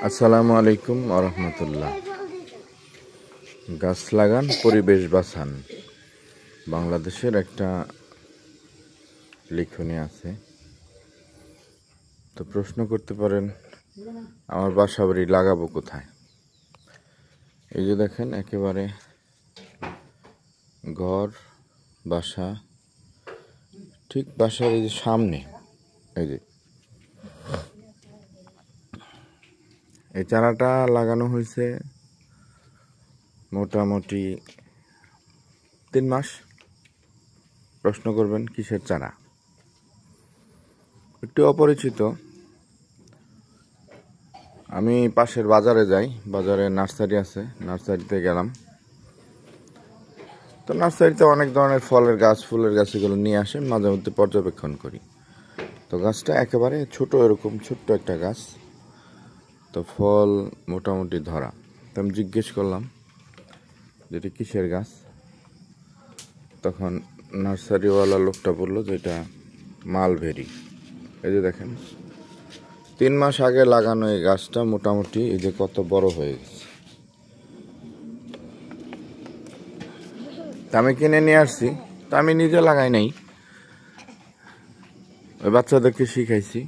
আসসালামু আলাইকুম আরহামতুল্লাহ। গাছ লাগান, পরিবেশ বাঁচান, বাংলাদেশের একটা লিখনী আছে। তো প্রশ্ন করতে পারেন, আমার বাসা বাড়ি লাগাবো কোথায়? এই যে দেখেন, একেবারে ঘর বাসা ঠিক বাসার এই যে সামনে, এই যে এই চারাটা লাগানো হয়েছে মোটামুটি 3 মাস। প্রশ্ন করবেন কিসের চারা? একটু অপরিচিত। আমি পাশের বাজারে যাই, বাজারে নার্সারি আছে, নার্সারিতে গেলাম। তো নার্সারিতে অনেক ধরনের ফলের গাছ, ফুলের গাছ এগুলো নিয়ে আসে, মাঝে মধ্যে পর্যবেক্ষণ করি। তো গাছটা একেবারে ছোট, এরকম ছোট্ট একটা গাছ। তো ফল মোটামুটি ধরা। তো আমি জিজ্ঞেস করলাম যেটা কিসের গাছ। তখন নার্সারিওয়ালা লোকটা বললো যে এটা মালবেরি। এই যে দেখেন, 3 মাস আগে লাগানো এই গাছটা মোটামুটি এই যে কত বড় হয়ে গেছে। তা আমি কিনে নিয়ে আসছি, তা আমি নিজে লাগাই নাই, ওই বাচ্চাদেরকে শিখাইছি।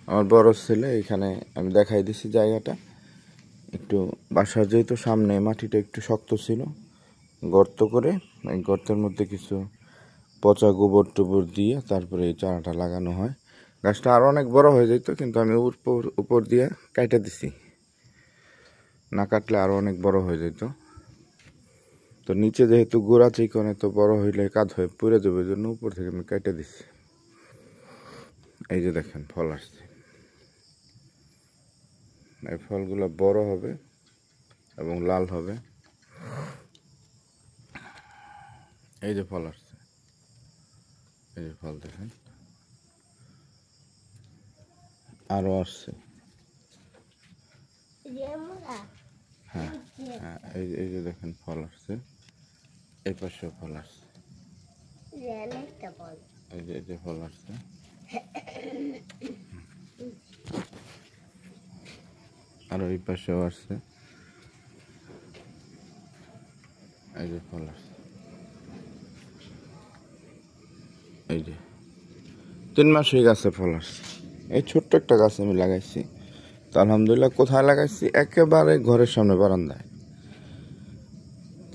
আমার বড় ছেলে এখানে আমি দেখাই দিছি জায়গাটা। একটু বাসার যেহেতু সামনে, মাটিটা একটু শক্ত ছিল, গর্ত করে এই গর্তের মধ্যে কিছু পচা গোবর টোবর দিয়ে তারপরে এই চারাটা লাগানো হয়। গাছটা আরও অনেক বড় হয়ে যেত, কিন্তু আমি উপর দিয়ে কাইটা দিছি, না কাটলে আরও অনেক বড় হয়ে যেত। তো নিচে যেহেতু গোড়া চিকনে, তো বড় হইলে কাজ হয়ে পড়ে যাবে, ওই জন্য উপর থেকে আমি কেটে দিচ্ছি। এই যে দেখেন, ফল আসছে। এই ফলগুলো বড় হবে এবং লাল হবে। এই যে ফল আসছে, এই যে ফল দেখেন, আরো আসছে। হ্যাঁ হ্যাঁ, এই যে দেখেন ফল আসছে, এই পাশেও ফল আসছে, এই যে ফল আসছে। আর ওই পাশেও আসছে, এই যে ফল আসছে। এই যে 3 মাস হয়ে গেছে, ফল আসছে। এই ছোট্ট একটা গাছ আমি লাগাইছি। তো আলহামদুলিল্লাহ, কোথায় লাগাইছি? একেবারে ঘরের সামনে, বারান্দায়।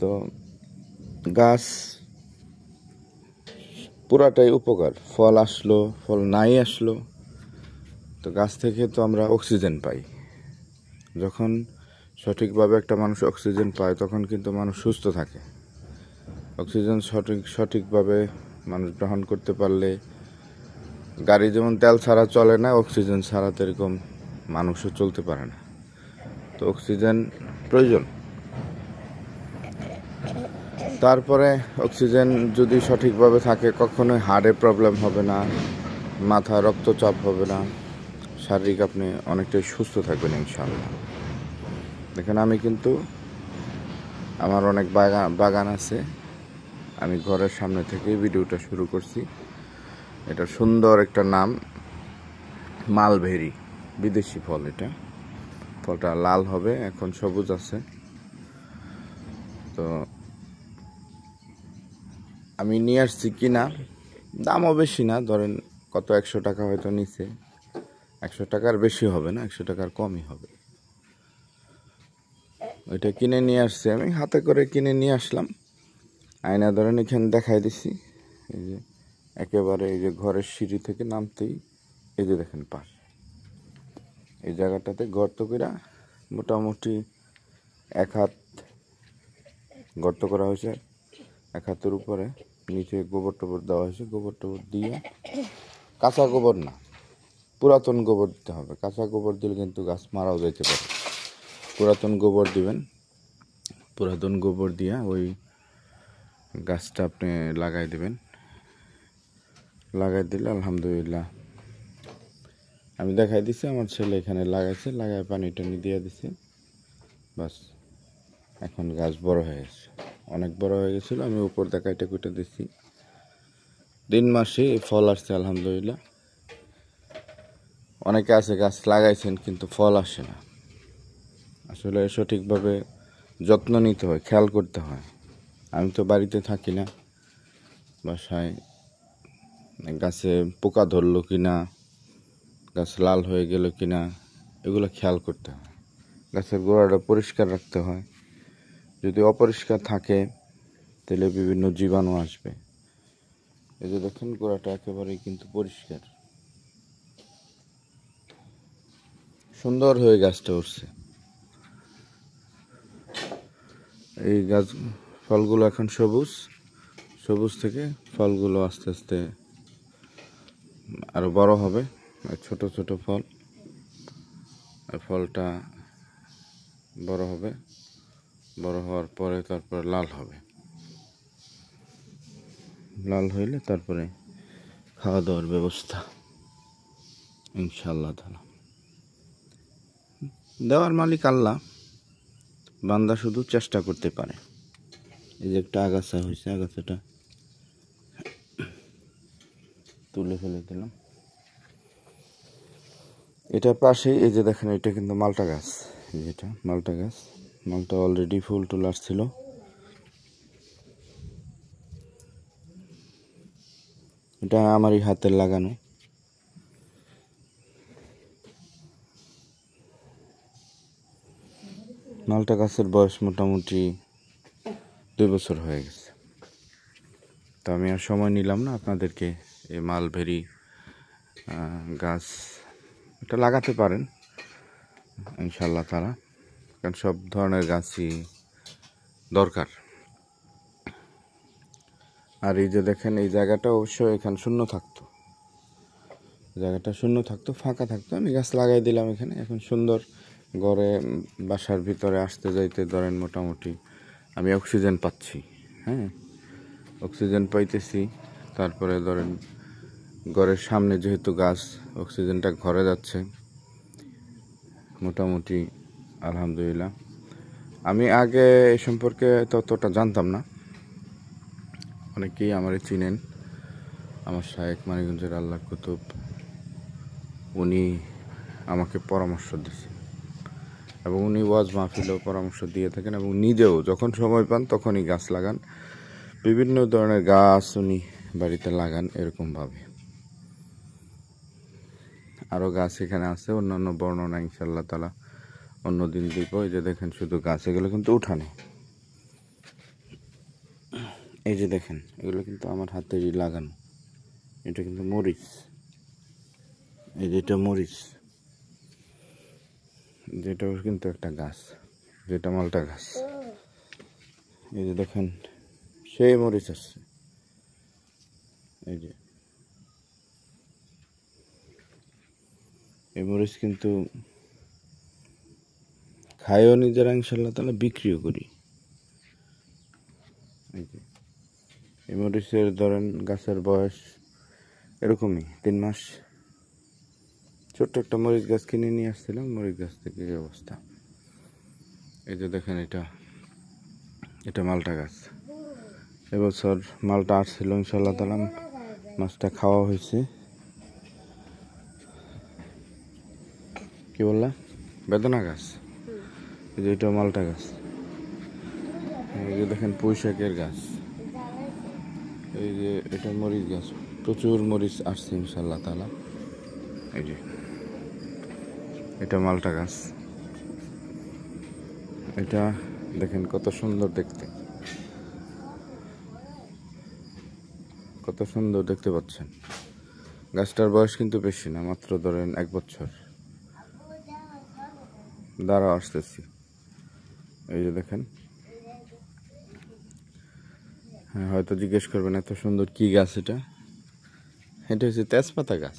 তো গাছ পুরাটাই উপকার। ফল আসলো, ফল নাই আসলো, তো গাছ থেকে তো আমরা অক্সিজেন পাই। যখন সঠিকভাবে একটা মানুষ অক্সিজেন পায়, তখন কিন্তু মানুষ সুস্থ থাকে। অক্সিজেন সঠিকভাবে মানুষ গ্রহণ করতে পারলে, গাড়ি যেমন তেল ছাড়া চলে না, অক্সিজেন ছাড়া তো এরকম মানুষও চলতে পারে না। তো অক্সিজেন প্রয়োজন। তারপরে অক্সিজেন যদি সঠিকভাবে থাকে, কখনোই হার্টে প্রবলেম হবে না, মাথায় রক্তচাপ হবে না, শারীরিক আপনি অনেকটাই সুস্থ থাকবেন ইনশাআল্লাহ। দেখেন, আমি কিন্তু আমার অনেক বাগান আছে। আমি ঘরের সামনে থেকেই ভিডিওটা শুরু করছি। এটা সুন্দর একটা নাম, মালবেরি, বিদেশি ফল। এটা ফলটা লাল হবে, এখন সবুজ আছে। তো আমি নিয়ে আসছি কিনা, দামও বেশি না, ধরেন কত 100 টাকা হয়তো নিচে। 100 টাকার বেশি হবে না, 100 টাকার কমই হবে। ওইটা কিনে নিয়ে আসছি, আমি হাতে করে কিনে নিয়ে আসলাম। আয়না ধরেন এখানে দেখাই দিছি। এই যে একেবারে এই যে ঘরের সিঁড়ি থেকে নামতেই এই যে দেখেন পাশ, এই জায়গাটাতে গর্ত করে মোটামুটি 1 হাত গর্ত করা হয়েছে। 1 হাতের উপরে নিচে গোবর টোবর দেওয়া হয়েছে। গোবর টোবর দিয়ে, কাঁচা গোবর না, পুরাতন গোবর দিতে হবে। কাঁচা গোবর দিলে কিন্তু গাছ মারাও যেতে পারে। পুরাতন গোবর দিবেন। পুরাতন গোবর দিয়ে ওই গাছটা আপনি লাগাই দেবেন। লাগাই দিলে আলহামদুলিল্লাহ, আমি দেখাই দিছি, আমার ছেলে এখানে লাগাইছে, লাগায় পানি টানি দিয়ে দিছে, বাস। এখন গাছ বড় হয়ে গেছে, অনেক বড় হয়ে গেছিলো। আমি উপর দেখাইটা কুটে দিছি, 3 মাসে ফল আসছে আলহামদুলিল্লাহ। অনেকে আছে গাছ লাগাইছেন কিন্তু ফল আসে না। আসলে সঠিকভাবে যত্ন নিতে হয়, খেয়াল করতে হয়। আমি তো বাড়িতে থাকি না, বাসায় গাছে পোকা ধরলো কি না, গাছ লাল হয়ে গেল কি না, এগুলো খেয়াল করতে হয়। গাছের গোড়াটা পরিষ্কার রাখতে হয়। যদি অপরিষ্কার থাকে তাহলে বিভিন্ন জীবাণু আসবে। এই যে দেখেন গোড়াটা একেবারেই কিন্তু পরিষ্কার, সুন্দর হয়ে গাছটা উঠছে। এই গাছ ফলগুলো এখন সবুজ, সবুজ থেকে ফলগুলো আস্তে আস্তে আরো বড় হবে, ছোট ছোট ফল, আর ফলটা বড় হবে, বড় হওয়ার পরে তারপরে লাল হবে। লাল হইলে তারপরে খাওয়া দাওয়ার ব্যবস্থা ইনশাআল্লাহ তাআলা। দেওয়ার মালিক আল্লাহ, বান্দা শুধু চেষ্টা করতে পারে। এই যে একটা আগাছা হয়েছে, আগাছাটা তুলে ফেলে দিলাম। এটা পাশেই এই যে দেখেন, এটা কিন্তু মালটা গাছ, যেটা মালটা গাছ, মালটা অলরেডি ফুল টুল আসছিল। এটা আমারই হাতের লাগানো। মালটা গাছের বয়স মোটামুটি 2 বছর হয়ে গেছে। তো আমি আর সময় নিলাম না আপনাদেরকে এই মালবেরি গাছ এটা লাগাতে পারেন ইনশাআল্লাহ তাআলা, কারণ সব ধরনের গাছই দরকার। আর এই যে দেখেন, এই জায়গাটা অবশ্যই এখানে শূন্য থাকতো, জায়গাটা শূন্য থাকতো, ফাঁকা থাকতো, আমি গাছ লাগাই দিলাম এখানে। এখন সুন্দর ঘরে বাসার ভিতরে আসতে যাইতে ধরেন মোটামুটি আমি অক্সিজেন পাচ্ছি। হ্যাঁ, অক্সিজেন পাইতেছি। তারপরে ধরেন ঘরের সামনে যেহেতু গাছ, অক্সিজেনটা ঘরে যাচ্ছে মোটামুটি আলহামদুলিল্লাহ। আমি আগে এই সম্পর্কে ততটা জানতাম না, অনেকেই আমারে চিনেন। আমার শায়েখ মানিকগঞ্জের আল্লাহর কুতুব, উনি আমাকে পরামর্শ দিয়েছেন এবং উনি ওয়াজ মাহফিলেও পরামর্শ দিয়ে থাকেন এবং নিজেও যখন সময় পান তখনই গাছ লাগান। বিভিন্ন ধরনের গাছ উনি বাড়িতে লাগান এরকমভাবে। আরও গাছ এখানে আছে, অন্যান্য বর্ণনা ইনশাআল্লাহ তাআলা অন্যদিন দিব। এই যে দেখেন শুধু গাছ, এগুলো কিন্তু উঠানে। এই যে দেখেন, এগুলো কিন্তু আমার হাতেরই লাগানো। এটা কিন্তু মরিচ, এই যে এটা মরিচ, যেটাও কিন্তু একটা গাছ, যেটা মালটা গাছ। এই যে দেখেন সেই মরিচ আসছে, এই যে এই মরিচ কিন্তু খাইও নিজেরা ইনশাআল্লাহ তাআলা, বিক্রিও করি। এই যে এই মরিচের ধরেন গাছের বয়স এরকমই 3 মাস। ছোট্ট একটা মরিচ গাছ কিনে নিয়ে আসছিলাম, মরিচ গাছ থেকে এই অবস্থা। এই যে দেখেন, এটা মালটা গাছ। এবছর মালটা আসছিল ইনশাআল্লাহ তাআলা, মাছটা খাওয়া হয়েছে। কি বললা? বেদনা গাছ। এই যে এটা মালটা গাছ। এই যে দেখেন পুঁই শাকের গাছ। এই যে এটা মরিচ গাছ, প্রচুর মরিচ আসছে ইনশাআল্লাহ তাআলা। এই যে এটা মালটা গাছ। এটা দেখেন কত সুন্দর দেখতে, কত সুন্দর দেখতে পাচ্ছেন। গাছটার বয়স কিন্তু বেশি না, মাত্র ধরেন 1 বছর। দাঁড়াও আসতেছি। এই যে দেখেন, হ্যাঁ হয়তো জিজ্ঞেস করবেন এত সুন্দর কি গাছ এটা? এটা হচ্ছে তেজপাতা গাছ।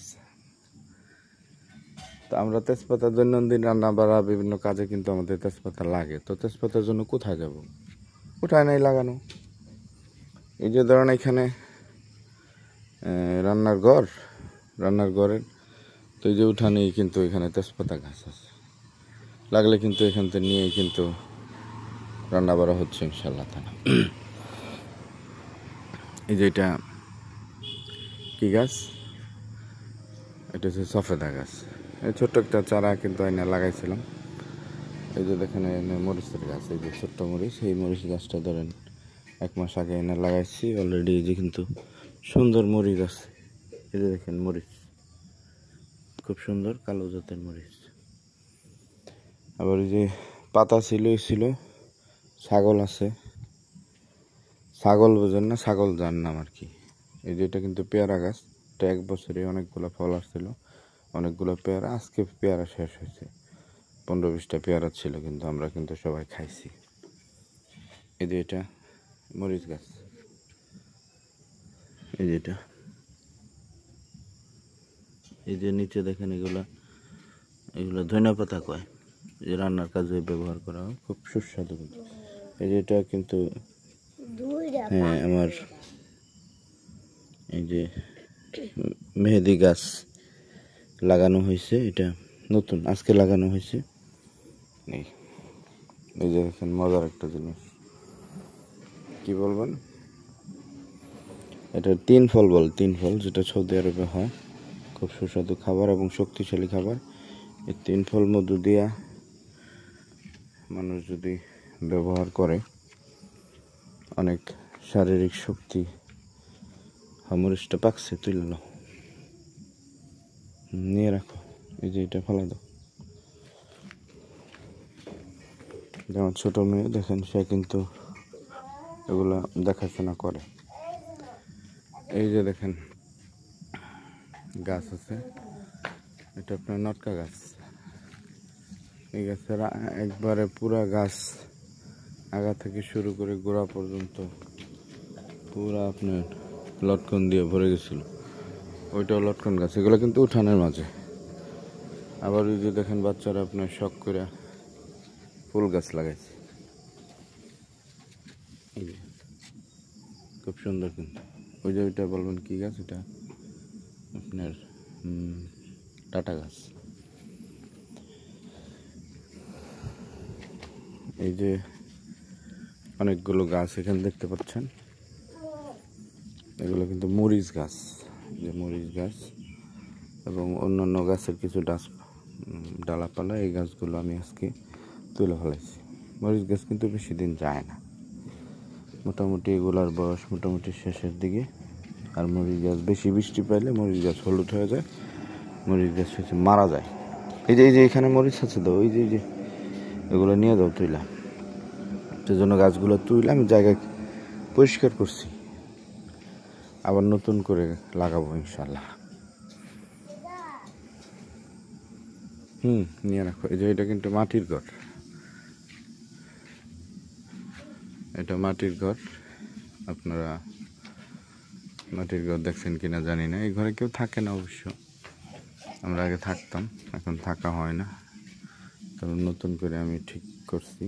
তো আমরা তেজপাতা দৈনন্দিন রান্না বাড়া বিভিন্ন কাজে কিন্তু আমাদের তেজপাতা লাগে। তো তেজপাতার জন্য কোথায় যাব? কোথায় নাই লাগানো। এই যে ধরেন এখানে রান্নার ঘরের তো এই যে উঠানেই কিন্তু এখানে তেজপাতা গাছ আছে, লাগলে কিন্তু এখান থেকে নিয়েই কিন্তু রান্না বাড়া হচ্ছে ইনশাআল্লাহ তাআলা। এই যে এটা কি গাছ? এটা হচ্ছে সফেদা গাছ। এই ছোট্ট একটা চারা কিন্তু আইনা লাগাইছিলাম, এই যে দেখেন এনে মরিচের গাছ, এই যে ছোট্ট মরিচ, এই মরিচ গাছটা ধরেন 1 মাস আগে এনে লাগাইছি অলরেডি। এই যে কিন্তু সুন্দর মরিচ আছে, এই যে দেখেন মরিচ খুব সুন্দর কালো জাতের মরিচ। আবার এই যে পাতা ছিল ছাগল আছে, ছাগল বোঝেন না, ছাগল যার নাম আর কি। এই যে এটা কিন্তু পেয়ারা গাছ, এটা 1 বছরে অনেকগুলো ফল আসছিল, অনেকগুলো পেয়ারা। আজকে পেয়ারা শেষ হয়েছে, 15-20টা পেয়ারা ছিল, কিন্তু আমরা কিন্তু সবাই খাইছি। এই যে এটা মরিচ গাছ, এই যে এটা, এই যে নিচে দেখেন এগুলা ধনিয়া পাতা কয়, যে রান্নার কাজে ব্যবহার করা হয়, খুব সুস্বাদু কিন্তু। এই যে এটা কিন্তু হ্যাঁ আমার এই যে মেহেদি গাছ লাগানো হয়েছে, এটা নতুন আজকে লাগানো হয়েছে। এই যে দেখেন মজার একটা জিনিস, কি বলবেন, এটা 3 ফল বল, 3 ফল, যেটা সৌদি আরবে হয়, খুব সুস্বাদু খাবার এবং শক্তিশালী খাবার। এই 3 ফল মধু দিয়া মানুষ যদি ব্যবহার করে, অনেক শারীরিক শক্তি। মরিচটা পাকছে, তুলে নাও, নিয়ে রাখো। এই যে এটা ফেলা দাও। যেমন ছোট মেয়ে দেখেন, সে কিন্তু এগুলা দেখাশোনা করে। এই যে দেখেন গাছ আছে, এটা আপনার নটকা গাছ। এই গাছের একবারে পুরা গাছ আগা থেকে শুরু করে গোড়া পর্যন্ত পুরা আপনার লটকন দিয়ে ভরে গেছিল, ওইটাও লটকন গাছ। এগুলো কিন্তু উঠানের মাঝে। আবার ওই যে দেখেন বাচ্চারা আপনার শখ করে ফুল গাছ লাগাইছে, এই যে খুব সুন্দর কিন্তু। ওই যে ওইটা বলবেন কি গাছ, এটা আপনার টাটা গাছ। এই যে অনেকগুলো গাছ এখানে দেখতে পাচ্ছেন, এগুলো কিন্তু মরিচ গাছ, যে মরিচ গাছ এবং অন্যান্য গাছের কিছু ডালাপালা, এই গাছগুলো আমি আজকে তুলে ফেলাইছি। মরিচ গাছ কিন্তু বেশি দিন যায় না, মোটামুটি এগুলার বয়স মোটামুটি শেষের দিকে। আর মরিচ গাছ বেশি বৃষ্টি পাইলে মরিচ গাছ হলুদ হয়ে যায়, মরিচ গাছ হচ্ছে মারা যায়। এই যে এখানে মরিচ আছে তো, ওই যে এগুলো নিয়ে যাও তুইলা, সেজন্য গাছগুলো তুইলে আমি জায়গায় পরিষ্কার করছি, আবার নতুন করে লাগাবো ইনশাল্লাহ। নিয়ে রাখো। এই যে এটা কিন্তু মাটির ঘর, এটা মাটির ঘর। আপনারা মাটির ঘর দেখছেন কিনা জানি না, এই ঘরে কেউ থাকে না অবশ্য, আমরা আগে থাকতাম, এখন থাকা হয় না, কারণ নতুন করে আমি ঠিক করছি।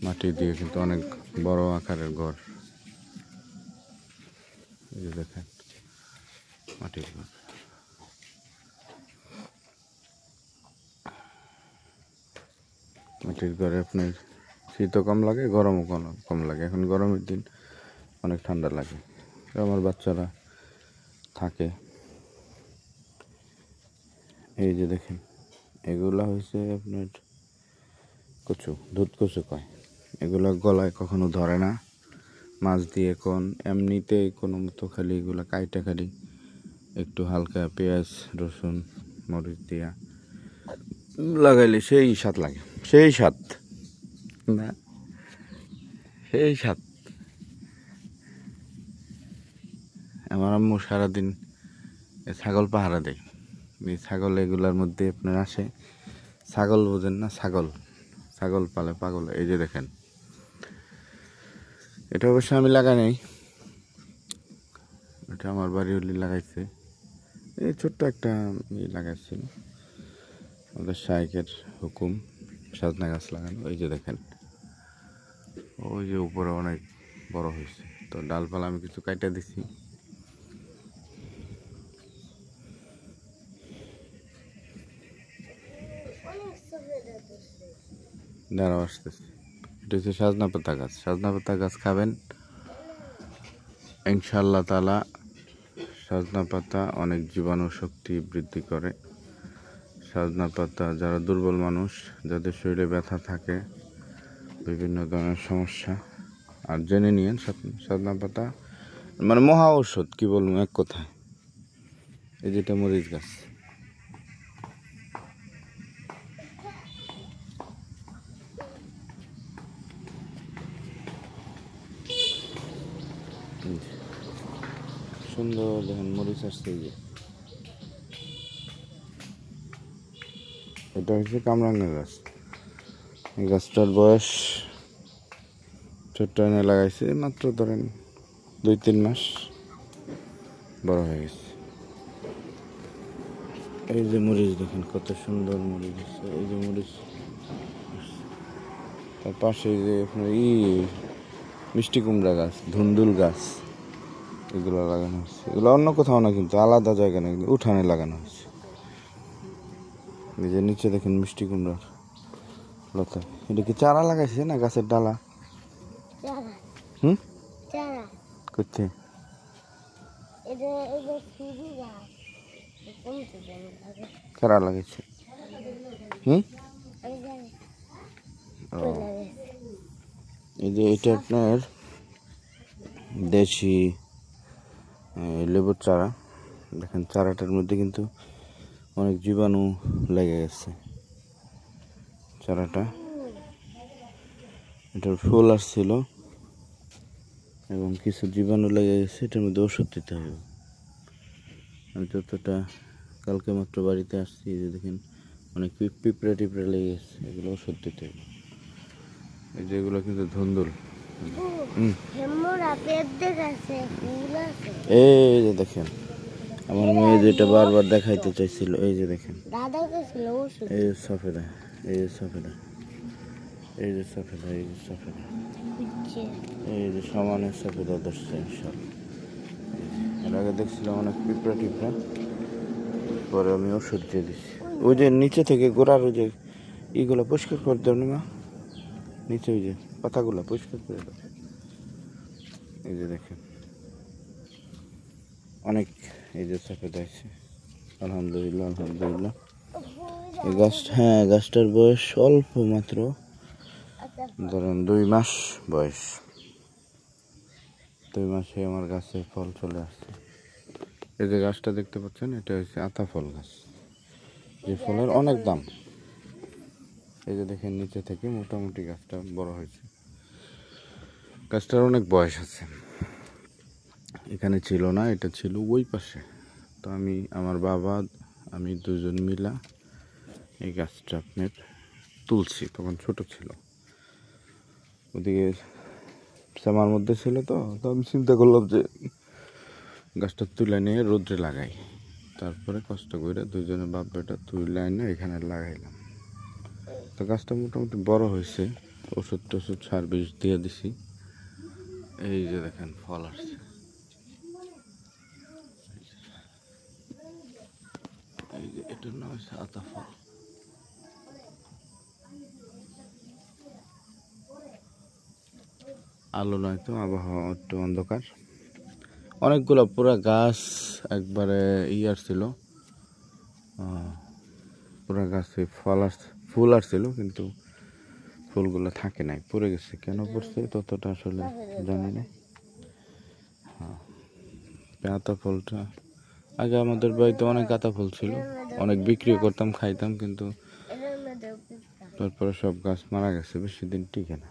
মাটি দিয়ে কিন্তু অনেক বড় আকারের ঘর, এই যে দেখেন মাটির ঘর। মাটির ঘরে আপনার শীতও কম লাগে, গরমও কম লাগে। এখন গরমের দিন অনেক ঠান্ডা লাগে, আমার বাচ্চারা থাকে। এই যে দেখেন এগুলা হয়েছে আপনার কচু, দুধ কচু কয়। এগুলা গলায় কখনো ধরে না, মাছ দিয়ে কোন এমনিতে কোনো মতো খালি এগুলা কাইটা খালি একটু হালকা পেঁয়াজ রসুন মরিচ দিয়া লাগাইলে সেই স্বাদ লাগে, সেই স্বাদ না, সেই স্বাদ। আমার আম্মু সারাদিন ছাগল পাহারা দেয়, এই ছাগল এগুলার মধ্যে আপনার আসে, ছাগল বোঝেন না, ছাগল পালে পাগল। এই যে দেখেন, এটা অবশ্য আমি লাগাই নাই, এটা আমার বাড়ি হলি লাগাইছে, এই ছোট্ট একটা লাগাইছিল আমাদের শাইখের হুকুম, সাজনা গাছ লাগানো। এই যে দেখেন ওই যে উপরে অনেক বড় হয়েছে, তো ডালপালা আমি কিছু কাইটা দিছি। দাঁড়াও আসতেছে। এটা হচ্ছে সাজনা পাতা গাছ, সাজনা পাতা গাছ খাবেন ইনশাআল্লাহ তাআলা। সাজনা পাতা অনেক জীবাণু শক্তি বৃদ্ধি করে, সজনা পাতা, যারা দুর্বল মানুষ, যাদের শরীরে ব্যথা থাকে, বিভিন্ন ধরনের সমস্যা, আর জেনে নিয়েন সজনা পাতা মানে মহা ঔষধ, কি বলবো এক কথায়। এই যেটা মরিচ গাছ, সুন্দর দেখেন মরিচ আসছে। এই যে এটা হচ্ছে কামরাঙ্গা গাছ। এই গাছটার বয়স ছোট্ট এনে লাগাইছে মাত্র ধরেন 2-3 মাস, বড় হয়ে গেছে। এই যে মরিচ দেখেন কত সুন্দর মরিচ আছে। এই যে মরিচ, তার পাশে যে আপনার মিষ্টি কুমড়া গাছ, ধুন্দুল গাছ, এগুলো লাগানো হয়েছে। এগুলো অন্য কোথাও না, কিন্তু আলাদা জায়গা না, কিন্তু উঠানে লাগানো হয়েছে। এই যে নিচে দেখেন মিষ্টি কুমড়ার লতা। এটা কি চারা লাগাইছে না গাছের ডালা? হুম, করতে চারা লাগাইছে। হুম, এই যে এটা আপনার দেশি লেবুর চারা। দেখেন চারাটার মধ্যে কিন্তু অনেক জীবাণু লেগে গেছে। চারাটা, এটার ফুল আসছিল এবং কিছু জীবাণু লেগে গেছে। এটার মধ্যে ওষুধ দিতে হবে। আমি যতটা কালকে মাত্র বাড়িতে আসছি, এই যে দেখেন অনেক পিঁপড়ে টিপড়ে লেগে গেছে, এগুলো ওষুধ দিতে হবে। এই যে এগুলো কিন্তু ধুন্দুল। এই যে দেখেন আমার মেয়ে যেটা বারবার দেখাইতে চাইছিল, এই যে দেখেন এই যে সফেদা, এই যে সফেদা, এই যে সফেদা, এই যে সফেদা, এই যে সমানের সফেদা ধরছে ইনশাল্লাহ। এর আগে দেখছিলাম অনেক পিঁপড়া টিপড়া, পরে আমি ওষুধ দিয়ে দিচ্ছি। ওই যে নিচে থেকে গোড়ার ওই যে ইগুলো পরিষ্কার করে দেব না মা, নিচে ওই যে পাতাগুলো পরিষ্কার করে দেব। এই যে দেখেন অনেক, এই যে সফেদা আছে। আলহামদুলিল্লাহ, আলহামদুলিল্লাহ। এই গাছ, হ্যাঁ গাছটার বয়স অল্প মাত্র ধরেন 2 মাস বয়স। 2 মাসে আমার গাছে ফল চলে আসছে। এই যে গাছটা দেখতে পাচ্ছেন, এটা হচ্ছে আতা ফল গাছ, যে ফলের অনেক দাম। এই যে দেখেন নিচে থেকে মোটামুটি গাছটা বড় হয়েছে। গাছটার অনেক বয়স আছে। এখানে ছিল না, এটা ছিল ওই পাশে। তো আমি, আমার বাবা, আমি দুজন মিলা এই গাছটা আপনার তুলছি। তখন ছোট ছিল, ওদিকে শ্যামার মধ্যে ছিল। তো আমি চিন্তা করলাম যে গাছটা তুলে নিয়ে রোদ্রে লাগাই। তারপরে কষ্ট করে দুজনে বাপ বেটা তুলে এনে এখানে লাগাইলাম। তো গাছটা মোটামুটি বড় হয়েছে। ওষুধ টষুধ সার বিষ দিয়ে দিছি। এই যে দেখেন ফল আসছে। এই যে এটার নাম হচ্ছে আতা ফল। আলো নয় তো, আবহাওয়া একটু অন্ধকার। অনেকগুলো পুরা গাছ একবারে আসছিল, পুরা গাছে ফুল আসছিল, কিন্তু ফুলগুলো থাকে নাই, পড়ে গেছে। কেন পড়ছে ততটা আসলে জানি না। আতা ফলটা আগে আমাদের বাড়িতে অনেক আতা ফল ছিল, অনেক বিক্রি করতাম, খাইতাম, কিন্তু তারপরে সব গাছ মারা গেছে, বেশি দিন টিকে না।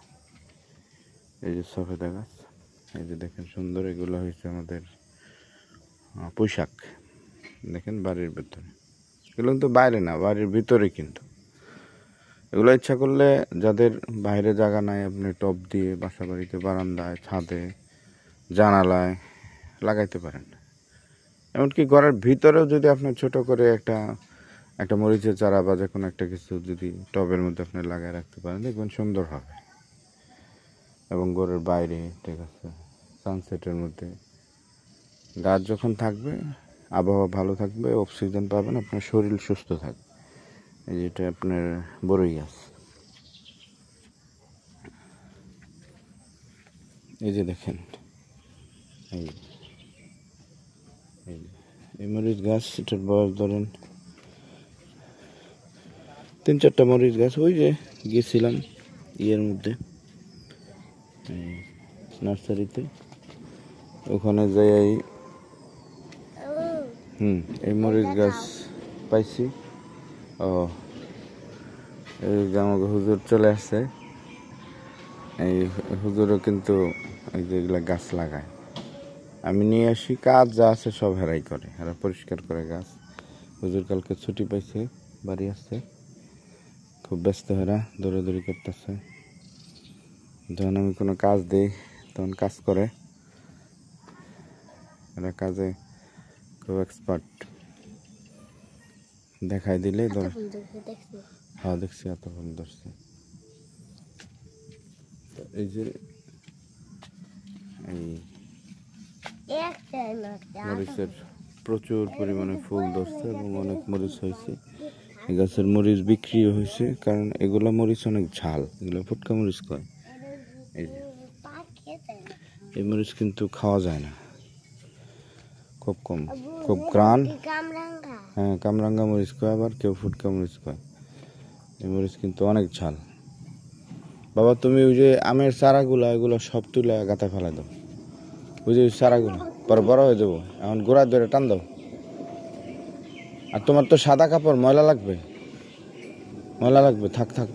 এই যে সফেদা গাছ, এই যে দেখেন সুন্দর, এগুলো হয়েছে আমাদের পুঁইশাক। দেখেন বাড়ির ভেতরে, এগুলো কিন্তু বাইরে না, বাড়ির ভিতরে। কিন্তু এগুলো ইচ্ছা করলে, যাদের বাইরে জায়গা নাই, আপনি টব দিয়ে বাসা বাড়িতে বারান্দায়, ছাদে, জানালায় লাগাইতে পারেন। এমনকি ঘরের ভিতরেও যদি আপনি ছোট করে একটা মরিচের চারা বা যে কোনো একটা কিছু যদি টবের মধ্যে আপনি লাগাই রাখতে পারেন, দেখবেন সুন্দর হবে। এবং ঘরের বাইরে, ঠিক আছে, সানসেটের মধ্যে গাছ যখন থাকবে, আবহাওয়া ভালো থাকবে, অক্সিজেন পাবেন, আপনার শরীর সুস্থ থাকবে। এই যেটা আপনার বড়ই গাছ। এই যে দেখেন, এই মরিচ গাছ, এটার বয়স ধরেন 3-4টা মরিচ গাছ ওই যে গেছিলাম ইয়ের মধ্যে নার্সারিতে, ওখানে যাই এই মরিচ গাছ পাইছি। ও এই যে আমাকে হুজুর চলে আসছে, এই হুজুরও কিন্তু এই যে এগুলা গাছ লাগায়, আমি নিয়ে আসি, কাজ যা আছে সব হেরাই করে, হেরা পরিষ্কার করে গাছ। হুজুর কালকে ছুটি পাইছে, বাড়ি আসছে, খুব ব্যস্ত হেরা দৌড়াদৌড়ি করতেছে। যখন আমি কোনো কাজ দিই তখন কাজ করে, এরা কাজে খুব এক্সপার্ট, দেখাই দিলে ধর। হ্যাঁ দেখছি, এত ফুল ধরছে। এই যে এই মরিচের প্রচুর পরিমাণে ফুল ধরছে এবং অনেক মরিচ হয়েছে। এই গাছের মরিচ বিক্রিও হয়েছে, কারণ এগুলো মরিচ অনেক ঝাল, এগুলো ফুটকা মরিচ কয়। এই যে এই মরিচ কিন্তু খাওয়া যায় না, খুব কম, খুব গ্রান। হ্যাঁ কামরাঙ্গা মরিচ কয়, আবার কেউ ফুটকা মরিচ কয়। এই মরিচ কিন্তু অনেক ঝাল। বাবা তুমি ওই যে আমের চারাগুলো এগুলো সব তুলে গাঁথা ফেলা দাও, ওই যে চারাগুলো পরে বড় হয়ে যাবো, এখন গোড়া ধরে টান দাও। আর তোমার তো সাদা কাপড়, ময়লা লাগবে, ময়লা লাগবে, থাক থাক,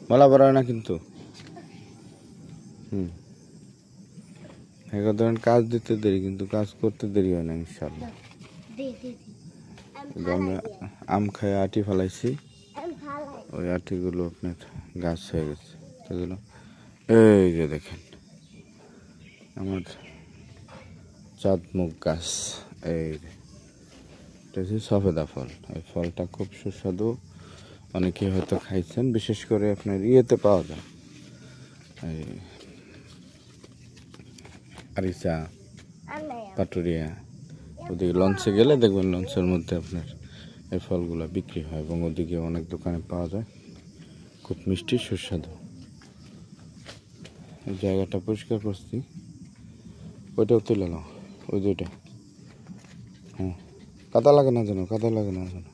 ময়লা বড় হয় না কিন্তু। এখন ধরেন কাজ দিতে দেরি, কিন্তু কাজ করতে দেরি হয় না ইনশাল্লাহ। আমরা আম খাই আটি ফেলাইছি, ওই আটিগুলো আপনার গাছ হয়ে গেছে সেগুলো। এই যে দেখেন আমার চাঁদমুখ গাছ, এই এটা হচ্ছে সফেদা ফল। এই ফলটা খুব সুস্বাদু, অনেকে হয়তো খাইছেন, বিশেষ করে আপনার ইয়েতে পাওয়া যায়, এই আরিচা, পাটুরিয়া, ওদিকে লঞ্চে গেলে দেখবেন লঞ্চের মধ্যে আপনার এই ফলগুলো বিক্রি হয়, এবং ওদিকে অনেক দোকানে পাওয়া যায়, খুব মিষ্টি সুস্বাদু। এই জায়গাটা পরিষ্কার করছি, ওইটাও তুলে নাও, ওই দুইটা। হ্যাঁ কাদা লাগে না যেন, কাদা লাগে না যেন।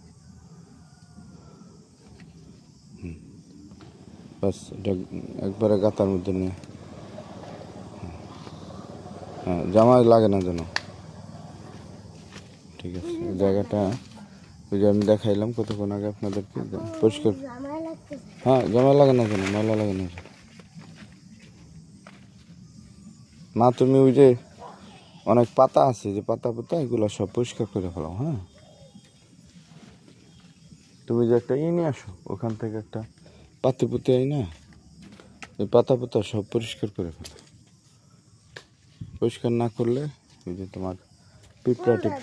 বাস এটা একবারে গাতার মধ্যে নিয়ে, হ্যাঁ জামা লাগে না যেন, ঠিক আছে। এই জায়গাটা ওই যে আমি দেখাইলাম কতক্ষণ আগে আপনাদেরকে, পরিষ্কার। হ্যাঁ জামা লাগে না যেন, ময়লা লাগে না। মা তুমি ওই যে অনেক পাতা আছে, যে পাতা পাতা এগুলো সব পরিষ্কার করে ফেলাও। হ্যাঁ তুমি যে একটা নিয়ে আসো ওখান থেকে, একটা পাতি পুঁতি আই না, এই পাতা পাতা সব পরিষ্কার করে ফেলো। পরিষ্কার না করলে ওই যে তোমার পিঁপড়া টিপ,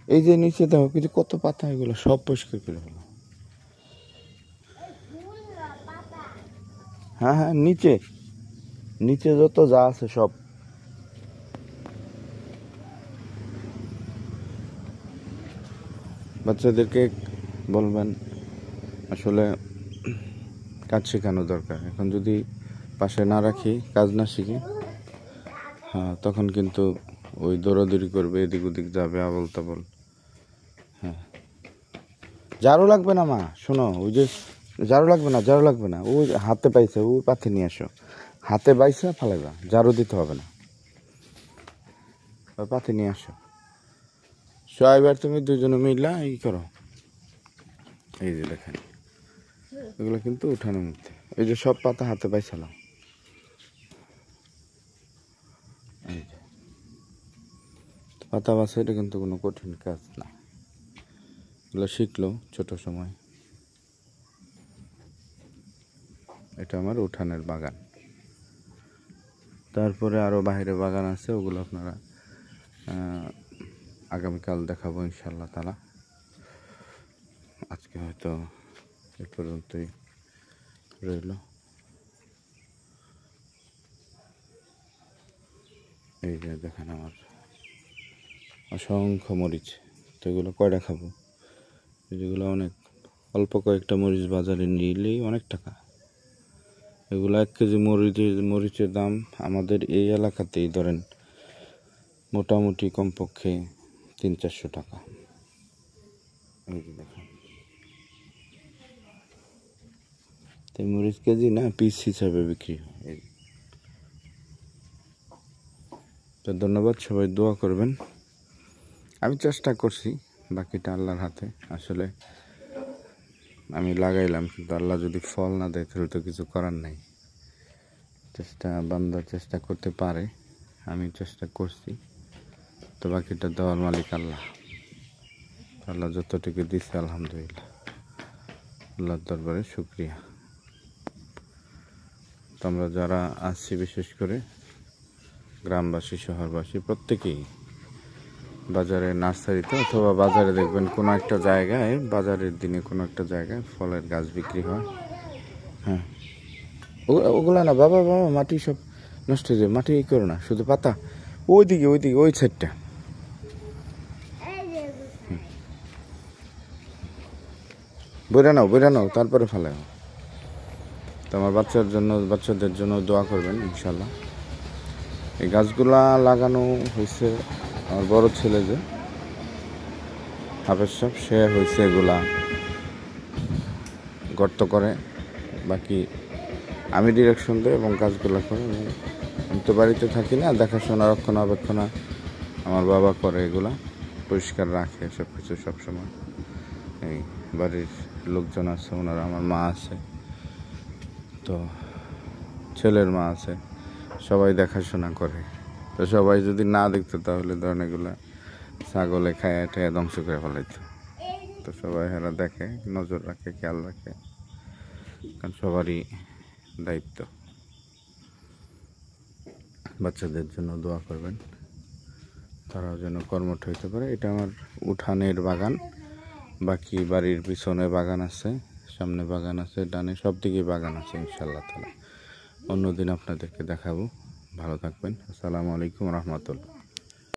এই যে নিচে দেখো কিছু কত পাতা, এগুলো সব পরিষ্কার করে ফেলো। হ্যাঁ হ্যাঁ নিচে নিচে যত যা আছে সব। বাচ্চাদেরকে বলবেন আসলে কাজ শেখানো দরকার। এখন যদি পাশে না রাখি, কাজ না শিখি, হ্যাঁ তখন কিন্তু ওই দৌড়াদৌড়ি করবে, এদিক ওদিক যাবে আবল তাবল। হ্যাঁ ঝাড়ু লাগবে না মা, শোনো ওই যে ঝাড়ু লাগবে না, ঝাড়ু লাগবে না, ওই হাতে পাইছে, ওই পাথে নিয়ে আসো, হাতে বাইছে ফালাইবা, ঝাড়ু দিতে হবে না, ওই পাথে নিয়ে আসো। এবার তুমি দুজনে মিলা ই করো। এই যে দেখেন এগুলো কিন্তু উঠানোর মধ্যে, এই যে সব পাতা হাতে পাইছিলাম। এই যে পাতা বাছা, এটা কিন্তু কোনো কঠিন কাজ না, এগুলো শিখলো ছোট সময়। এটা আমার উঠানের বাগান, তারপরে আরও বাইরে বাগান আছে, ওগুলো আপনারা আগামীকাল দেখাবো ইনশাল্লাহ তাআলা। আজকে হয়তো এ পর্যন্তই রইল। এই যে দেখেন আমার অসংখ্য মরিচ, তো এগুলো কয়টা খাবো, যেগুলো অনেক অল্প কয়েকটা মরিচ বাজারে নিলেই অনেক টাকা। এগুলো 1 কেজি মরিচের দাম আমাদের এই এলাকাতেই ধরেন মোটামুটি কমপক্ষে 300-400 টাকা। এই যে দেখেন তো মরিচ কেজি না পিস হিসাবে বিক্রি হয়। তো ধন্যবাদ, সবাই দোয়া করবেন। আমি চেষ্টা করছি, বাকিটা আল্লাহর হাতে। আসলে আমি লাগাইলাম, কিন্তু আল্লাহ যদি ফল না দেয় তাহলে তো কিছু করার নাই। বান্দা চেষ্টা করতে পারে, আমি চেষ্টা করছি। তো বাকিটা দেওয়ার মালিক আল্লাহ। আল্লাহ যতটুকু দিচ্ছে আলহামদুলিল্লাহ, আল্লাহর দরবারে শুকরিয়া। তো আমরা যারা আছি, বিশেষ করে গ্রামবাসী শহরবাসী প্রত্যেকেই বাজারে, নার্সারিতে অথবা বাজারে দেখবেন কোনো একটা জায়গায়, বাজারের দিনে কোনো একটা জায়গায় ফলের গাছ বিক্রি হয়। হ্যাঁ, ওগুলা না বাবা, মাটি সব নষ্ট হয়ে যায়। মাটি করো না, শুধু পাতা। ওইদিকে ওই সাইডটা বইরা নাও, তারপরে ফেলে। তো আমার বাচ্চাদের জন্য দোয়া করবেন ইনশাল্লাহ। এই গাছগুলা লাগানো হয়েছে আমার বড় ছেলে, যে হাফেজ সাহেব, সে হয়েছে এগুলা গর্ত করে, বাকি আমি ডিরেকশন দিই এবং গাছগুলা করে। আমি তো বাড়িতে থাকি না, দেখাশোনা রক্ষণাবেক্ষণা আমার বাবা করে, এগুলা পরিষ্কার রাখে সব কিছু সবসময়। এই বাড়ির লোকজন আছে, ওনারা, আমার মা আছে, তো ছেলের মা আছে, সবাই দেখাশোনা করে। তো সবাই যদি না দেখতো তাহলে ধরেন এগুলা ছাগলে খায় ঠায় ধ্বংস করে ফেলাইতো। তো সবাই এরা দেখে, নজর রাখে, খেয়াল রাখে, কারণ সবারই দায়িত্ব। বাচ্চাদের জন্য দোয়া করবেন, তারাও যেন কর্মঠ হইতে পারে। এটা আমার উঠানের বাগান, বাকি বাড়ির পিছনে বাগান আছে, সামনে বাগান আছে, ডানে সব দিকে বাগান আছে ইনশাআল্লাহ তাআলা। অন্যদিন আপনাদেরকে দেখাবো। ভালো থাকবেন। আসসালামু আলাইকুম রহমতুল্লাহ।